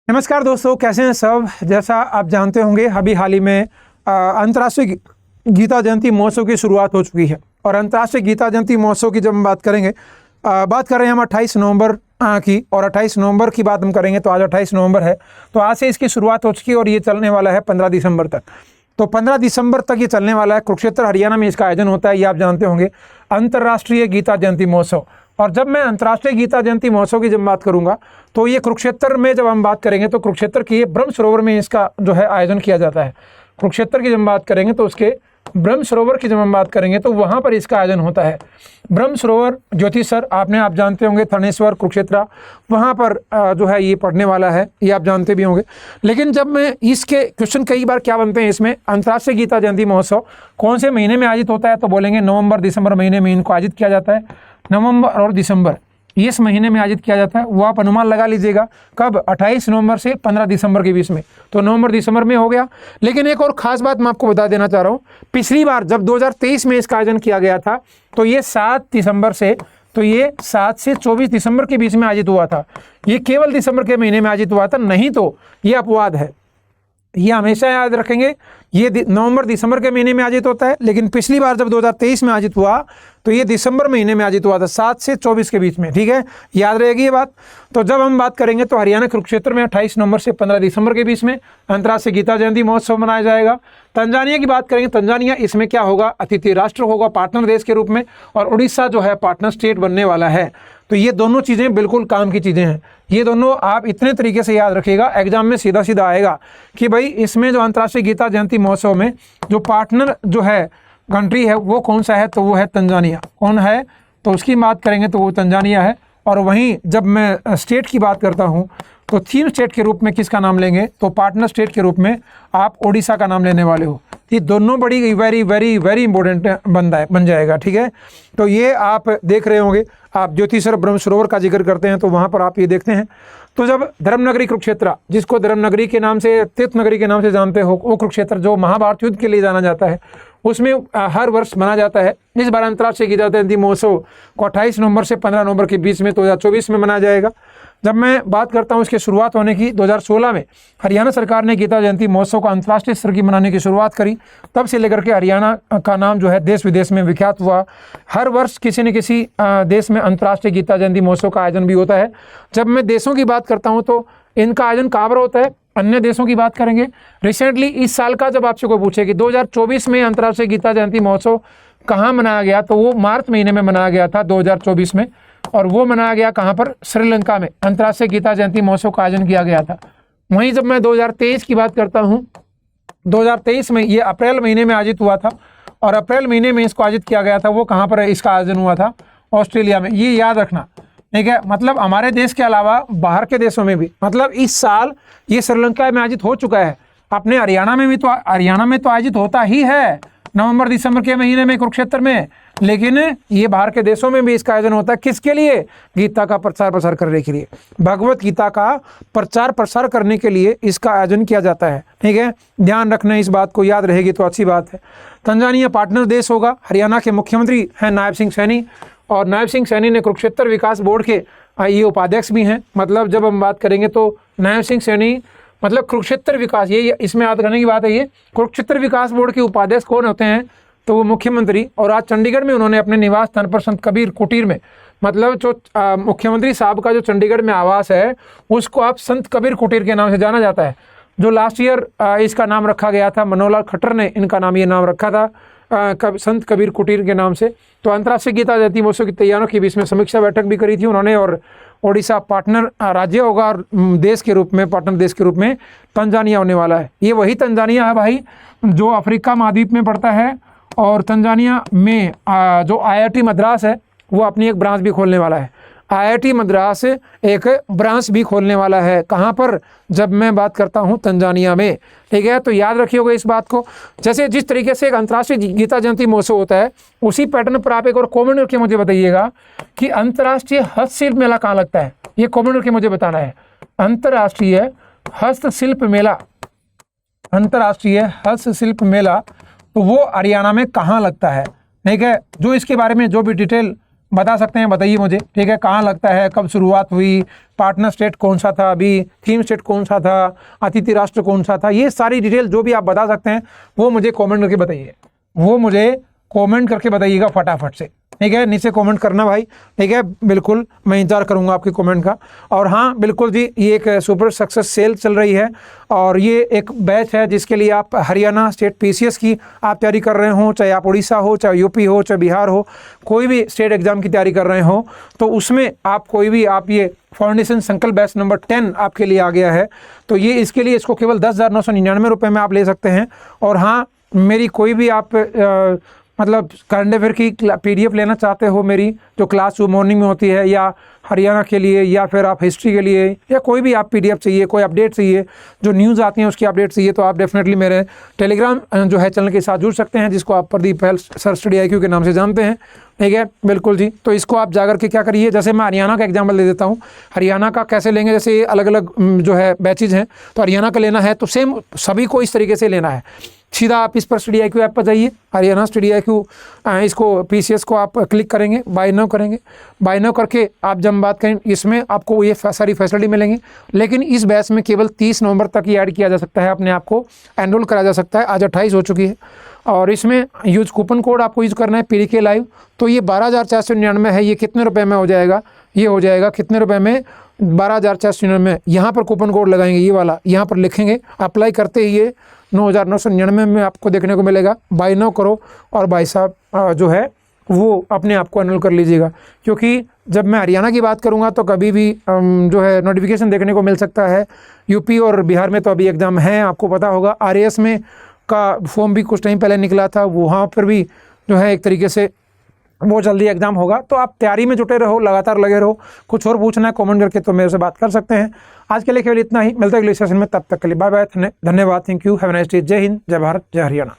नमस्कार दोस्तों, कैसे हैं सब। जैसा आप जानते होंगे अभी हाल ही में अंतर्राष्ट्रीय गीता जयंती महोत्सव की शुरुआत हो चुकी है। और अंतर्राष्ट्रीय गीता जयंती महोत्सव की जब हम बात करेंगे, बात कर रहे हैं हम 28 नवंबर की, और 28 नवंबर की बात हम करेंगे तो आज 28 नवंबर है। तो आज से इसकी शुरुआत हो चुकी है और ये चलने वाला है 15 दिसंबर तक। तो 15 दिसंबर तक ये चलने वाला है। कुरुक्षेत्र हरियाणा में इसका आयोजन होता है, ये आप जानते होंगे, अंतर्राष्ट्रीय गीता जयंती महोत्सव। और जब मैं अंतर्राष्ट्रीय गीता जयंती महोत्सव की जब बात करूंगा तो ये कुरुक्षेत्र में जब हम बात करेंगे तो कुरुक्षेत्र की ब्रह्म सरोवर में इसका जो है आयोजन किया जाता है। कुरुक्षेत्र की जब बात करेंगे तो उसके ब्रह्म सरोवर की जब हम बात करेंगे तो वहाँ पर इसका आयोजन होता है। ब्रह्म सरोवर ज्योतिसर आप जानते होंगे, थनेश्वर कुरुक्षेत्र, वहाँ पर जो है ये पढ़ने वाला है, ये आप जानते भी होंगे। लेकिन जब मैं इसके क्वेश्चन कई बार क्या बनते हैं इसमें, अंतर्राष्ट्रीय गीता जयंती महोत्सव कौन से महीने में आयोजित होता है, तो बोलेंगे नवंबर दिसंबर महीने में इनको आयोजित किया जाता है। नवंबर और दिसंबर इस महीने में आयोजित किया जाता है। वो आप अनुमान लगा लीजिएगा कब, 28 नवंबर से 15 दिसंबर के बीच में। तो नवंबर दिसंबर में हो गया। लेकिन एक और ख़ास बात मैं आपको बता देना चाह रहा हूँ, पिछली बार जब 2023 में इसका आयोजन किया गया था तो ये 7 दिसंबर से 24 दिसंबर के बीच में आयोजित हुआ था। ये केवल दिसंबर के महीने में आयोजित हुआ था, नहीं तो ये अपवाद है। ये हमेशा याद रखेंगे, ये नवंबर दिसंबर के महीने में आयोजित होता है। लेकिन पिछली बार जब 2023 में आयोजित हुआ तो ये दिसंबर महीने में आयोजित हुआ था, 7 से 24 के बीच में। ठीक है, याद रहेगी ये बात। तो जब हम बात करेंगे तो हरियाणा कुरुक्षेत्र में 28 नवंबर से 15 दिसंबर के बीच में अंतर्राष्ट्रीय गीता जयंती महोत्सव मनाया जाएगा। तंजानिया की बात करेंगे, तंजानिया इसमें क्या होगा, अतिथि राष्ट्र होगा, पार्टनर देश के रूप में, और उड़ीसा जो है पार्टनर स्टेट बनने वाला है। तो ये दोनों चीज़ें बिल्कुल काम की चीज़ें हैं। ये दोनों आप इतने तरीके से याद रखिएगा, एग्जाम में सीधा सीधा आएगा कि भाई इसमें जो अंतर्राष्ट्रीय गीता जयंती महोत्सव में जो पार्टनर जो है कंट्री है वो कौन सा है, तो वो है तंजानिया। कौन है, तो उसकी बात करेंगे तो वो तंजानिया है। और वहीं जब मैं स्टेट की बात करता हूँ तो 3 स्टेट के रूप में किसका नाम लेंगे, तो पार्टनर स्टेट के रूप में आप ओडिशा का नाम लेने वाले हो। ये दोनों बड़ी वेरी वेरी वेरी इंपॉर्टेंट बन जाएगा। ठीक है, तो ये आप देख रहे होंगे, आप ज्योतिसर ब्रह्म सरोवर का जिक्र करते हैं तो वहाँ पर आप ये देखते हैं। तो जब धर्मनगरी कुरुक्षेत्र, जिसको धर्मनगरी के नाम से, तीर्थ नगरी के नाम से जानते हो, वो कुरुक्षेत्र जो महाभारत युद्ध के लिए जाना जाता है, उसमें हर वर्ष मनाया जाता है। इस बार अंतर्राष्ट्रीय गीता जयंती महोत्सव को 28 नवंबर से 15 नवंबर के बीच में 2024 में मनाया जाएगा। जब मैं बात करता हूँ इसकी शुरुआत होने की, 2016 में हरियाणा सरकार ने गीता जयंती महोत्सव को अंतर्राष्ट्रीय स्तर की मनाने की शुरुआत करी। तब से लेकर के हरियाणा का नाम जो है देश विदेश में विख्यात हुआ। हर वर्ष किसी न किसी देश में अंतर्राष्ट्रीय गीता जयंती महोत्सव का आयोजन भी होता है। जब मैं देशों की बात करता हूँ तो इनका आयोजन कहाँ पर होता है, अन्य देशों की बात करेंगे। रिसेंटली इस साल का जब आपसे कोई पूछे कि 2024 में अंतर्राष्ट्रीय गीता जयंती महोत्सव कहाँ मनाया गया, तो वो मार्च महीने में मनाया गया था 2024 में। और वो मनाया गया कहाँ पर, श्रीलंका में अंतर्राष्ट्रीय गीता जयंती महोत्सव का आयोजन किया गया था। वहीं जब मैं 2023 की बात करता हूँ, 2023 में ये अप्रैल महीने में आयोजित हुआ था। और अप्रैल महीने में इसको आयोजित किया गया था, वो कहाँ पर इसका आयोजन हुआ था, ऑस्ट्रेलिया में। ये याद रखना, ठीक है। मतलब हमारे देश के अलावा बाहर के देशों में भी, मतलब इस साल ये श्रीलंका में आयोजित हो चुका है। अपने हरियाणा में भी तो, हरियाणा में तो आयोजित होता ही है नवंबर दिसंबर के महीने में कुरुक्षेत्र में। लेकिन ये बाहर के देशों में भी इसका आयोजन होता है। किसके लिए, गीता का प्रचार प्रसार करने के लिए, भगवत गीता का प्रचार प्रसार करने के लिए इसका आयोजन किया जाता है। ठीक है, ध्यान रखना, इस बात को याद रहेगी तो अच्छी बात है। तंजानिया पार्टनर देश होगा। हरियाणा के मुख्यमंत्री हैं नायब सिंह सैनी, और नायब सिंह सैनी ने कुरुक्षेत्र विकास बोर्ड के ये उपाध्यक्ष भी हैं। मतलब जब हम बात करेंगे तो नायब सिंह सैनी मतलब कुरुक्षेत्र विकास, ये इसमें याद करने की बात है। ये कुरुक्षेत्र विकास बोर्ड के उपाध्यक्ष कौन होते हैं, तो वो मुख्यमंत्री। और आज चंडीगढ़ में उन्होंने अपने निवास स्थान पर संत कबीर कुटीर में, मतलब जो मुख्यमंत्री साहब का जो चंडीगढ़ में आवास है उसको आप संत कबीर कुटीर के नाम से जाना जाता है। जो लास्ट ईयर इसका नाम रखा गया था, मनोहर खट्टर ने इनका नाम, ये नाम रखा था संत कबीर कुटीर के नाम से। तो अंतर्राष्ट्रीय गीता जयंती महोत्सव की तैयारियों के बीच में समीक्षा बैठक भी करी थी उन्होंने। और ओडिशा पार्टनर राज्य होगा और देश के रूप में, पार्टनर देश के रूप में तंजानिया होने वाला है। ये वही तंजानिया है भाई जो अफ्रीका महाद्वीप में पड़ता है। और तंजानिया में जो IIT मद्रास है वो अपनी एक ब्रांच भी खोलने वाला है। IIT मद्रास एक ब्रांच भी खोलने वाला है। कहाँ पर, जब मैं बात करता हूँ तंजानिया में। ठीक है, तो याद रखिएगा इस बात को। जैसे जिस तरीके से एक अंतर्राष्ट्रीय गीता जयंती महोत्सव होता है, उसी पैटर्न पर आप एक और कॉमेंट करके मुझे बताइएगा कि अंतर्राष्ट्रीय हस्तशिल्प मेला कहाँ लगता है। ये कॉमेंट करके मुझे बताना है। अंतर्राष्ट्रीय हस्तशिल्प मेला, अंतर्राष्ट्रीय हस्तशिल्प मेला तो वो हरियाणा में कहाँ लगता है। ठीक है, जो इसके बारे में जो भी डिटेल बता सकते हैं, बताइए मुझे, ठीक है, कहाँ लगता है, कब शुरुआत हुई, पार्टनर स्टेट कौन सा था, अभी थीम स्टेट कौन सा था, अतिथि राष्ट्र कौन सा था, ये सारी डिटेल जो भी आप बता सकते हैं वो मुझे कमेंट करके बताइए, वो मुझे कमेंट करके बताइएगा फटाफट से, ठीक है, नीचे कमेंट करना भाई, ठीक है, बिल्कुल मैं इंतजार करूंगा आपके कमेंट का। और हाँ बिल्कुल जी, ये एक सुपर सक्सेस सेल चल रही है और ये एक बैच है जिसके लिए आप हरियाणा स्टेट पीसीएस की आप तैयारी कर रहे हो, चाहे आप उड़ीसा हो, चाहे यूपी हो, चाहे बिहार हो, कोई भी स्टेट एग्जाम की तैयारी कर रहे हो, तो उसमें आप कोई भी आप ये फाउंडेशन संकल्प बैच नंबर 10 आपके लिए आ गया है। तो ये इसके लिए इसको केवल 10,999 रुपये में आप ले सकते हैं। और हाँ, मेरी कोई भी आप मतलब करंट अफेयर की पीडीएफ लेना चाहते हो, मेरी जो क्लास मॉर्निंग में होती है, या हरियाणा के लिए, या फिर आप हिस्ट्री के लिए, या कोई भी आप पीडीएफ चाहिए, कोई अपडेट चाहिए, जो न्यूज़ आती हैं उसकी अपडेट चाहिए, तो आप डेफिनेटली मेरे टेलीग्राम जो है चैनल के साथ जुड़ सकते हैं, जिसको आप प्रदीप पहल सर स्टडी IQ के नाम से जानते हैं, ठीक है, बिल्कुल जी। तो इसको आप जाकर के क्या करिए, जैसे मैं हरियाणा का एग्जाम्पल दे देता हूँ, हरियाणा का कैसे लेंगे, जैसे अलग अलग जो है बैचेज हैं, तो हरियाणा का लेना है तो सेम सभी को इस तरीके से लेना है। सीधा आप इस पर स्टडी IQ ऐप पर जाइए, हरियाणा स्टडी IQ, इसको PCS को आप क्लिक करेंगे, बाय नाउ करेंगे, बाय नाउ करके आप जब बात करें इसमें आपको ये सारी फैसिलिटी मिलेंगी। लेकिन इस बैच में केवल 30 नवंबर तक ही ऐड किया जा सकता है, अपने आप को एनरोल करा जा सकता है, आज 28 हो चुकी है। और इसमें यूज कूपन कोड आपको यूज़ करना है PDK लाइव, तो ये 12,499 है। ये कितने रुपए में हो जाएगा, ये हो जाएगा कितने रुपए में, 12,499। यहाँ पर कूपन कोड लगाएंगे, ये वाला यहाँ पर लिखेंगे, अप्लाई करते ही ये 9,999 में आपको देखने को मिलेगा। बाय नाउ करो और भाई साहब जो है वो अपने आप को एनरोल कर लीजिएगा, क्योंकि जब मैं हरियाणा की बात करूंगा तो कभी भी जो है नोटिफिकेशन देखने को मिल सकता है। यूपी और बिहार में तो अभी एग्ज़ाम है, आपको पता होगा। RAS में का फॉर्म भी कुछ टाइम पहले निकला था, वहाँ पर भी जो है एक तरीके से बहुत जल्दी एग्जाम होगा। तो आप तैयारी में जुटे रहो, लगातार लगे रहो। कुछ और पूछना है कमेंट करके तो मेरे से बात कर सकते हैं। आज के लिए केवल इतना ही, मिलते हैं अगले सेशन में, तब तक के लिए बाय बाय, धन्यवाद, thank you, have a nice day, जय हिंद, जय भारत, जय हरियाणा।